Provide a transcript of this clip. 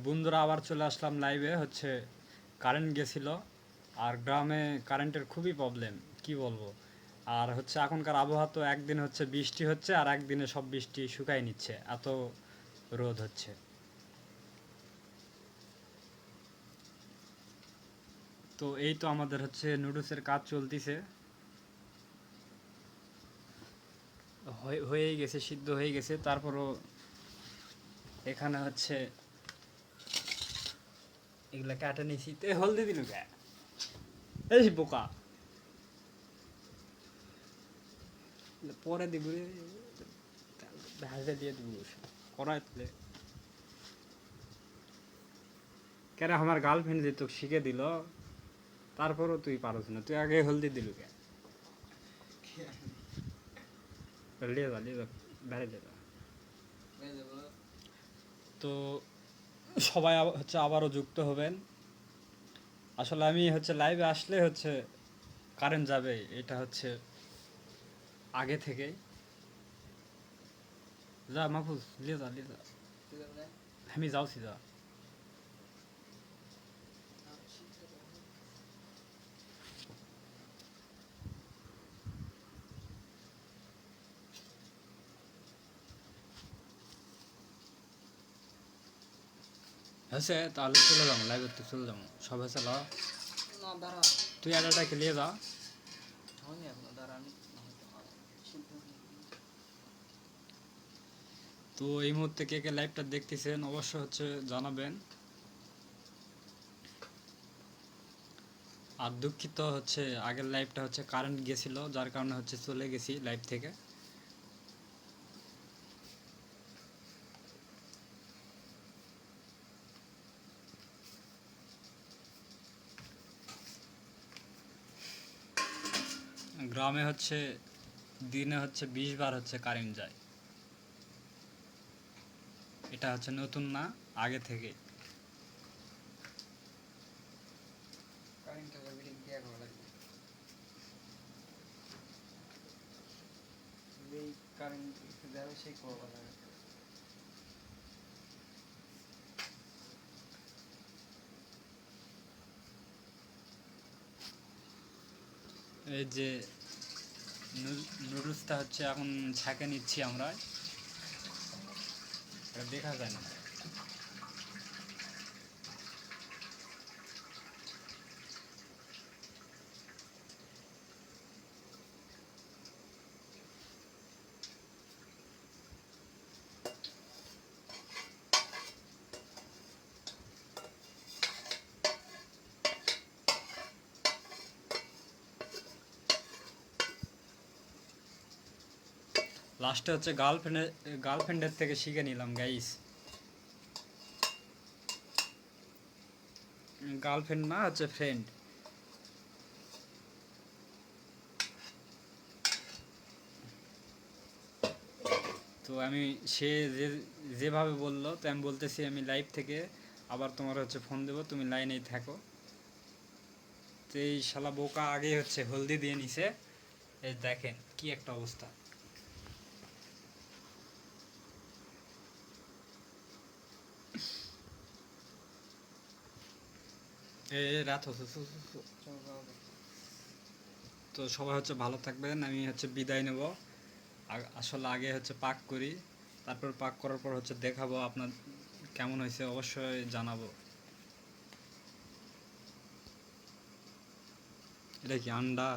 বন্ধুরা আবার চলে আসলাম লাইভে। হচ্ছে কারেন্ট গেছিল, আর গ্রামে কারেন্টের খুবই প্রবলেম, কি বলবো। আর হচ্ছে এখনকার আবহাওয়া তো একদিন হচ্ছে বৃষ্টি হচ্ছে আর একদিনে সব বৃষ্টি শুকাই নিচ্ছে, এত রোদ হচ্ছে। তো এই তো আমাদের হচ্ছে নুডলসের কাজ চলতিছে, হয়েই গেছে, সিদ্ধ হয়ে গেছে। তারপরও এখানে হচ্ছে এগুলা কাটা নিছি। তে হলদি দিল কে? এই বোকা, পরে দিব রে, ভাজা দিয়ে দিব করাই তুলে। কেন আমার গার্লফ্রেন্ড যে তোকে শিখে দিল, তারপরও তুই পারস না, তুই আগে হলদি দিলু কে? লিয়ে যা, লিয়ে যা, বেড়ে লিয়ে যা। তো সবাই হচ্ছে আবারও যুক্ত হবেন। আসলে আমি হচ্ছে লাইভে আসলে হচ্ছে কারেন্ট যাবে, এটা হচ্ছে আগে থেকেই। যা মাহফুজ, লিয়ে যা, লিয়ে যা, আমি যাওছি যা। হয়েছে তাহলে চলে যাবো লাইভে, তো চলে যাবো সব হয়েছে। ল তুই আডাটাকে লিয়ে যা। তো এই মুহূর্তে কে কে লাইভটা দেখতেছেন অবশ্য হচ্ছে জানাবেন। আর দুঃখিত হচ্ছে আগের লাইভটা হচ্ছে কারেন্ট গেছিল, যার কারণে হচ্ছে চলে গেছি লাইভ থেকে। গ্রামে হচ্ছে দিনে হচ্ছে 20 বার হচ্ছে কারেন্ট যায়, এটা হচ্ছে নতুন না, আগে থেকে। এই যে নুডলসটা হচ্ছে এখন ছাঁকে নিচ্ছি আমরা, এটা দেখা যায় না। লাস্টে হচ্ছে গার্লফ্রেন্ডের থেকে শিখে নিলাম গাইস। গার্লফ্রেন্ড না, হচ্ছে ফ্রেন্ড। তো আমি সে যেভাবে বললো, তো আমি বলতেছি আমি লাইভ থেকে আবার তোমার হচ্ছে ফোন দেবো, তুমি লাইনেই থাকো। তো এই শালা বোকা আগে হচ্ছে হলদি দিয়ে নিছে, এই দেখেন কি একটা অবস্থা। রাত হচ্ছে। তো সবাই হচ্ছে ভালো থাকবেন, আমি হচ্ছে বিদায় নেব। আসলে আগে হচ্ছে পাক করি, তারপর পাক করার পর হচ্ছে দেখাবো আপনার কেমন হয়েছে, অবশ্যই জানাবো। এটা কি আন্ডা?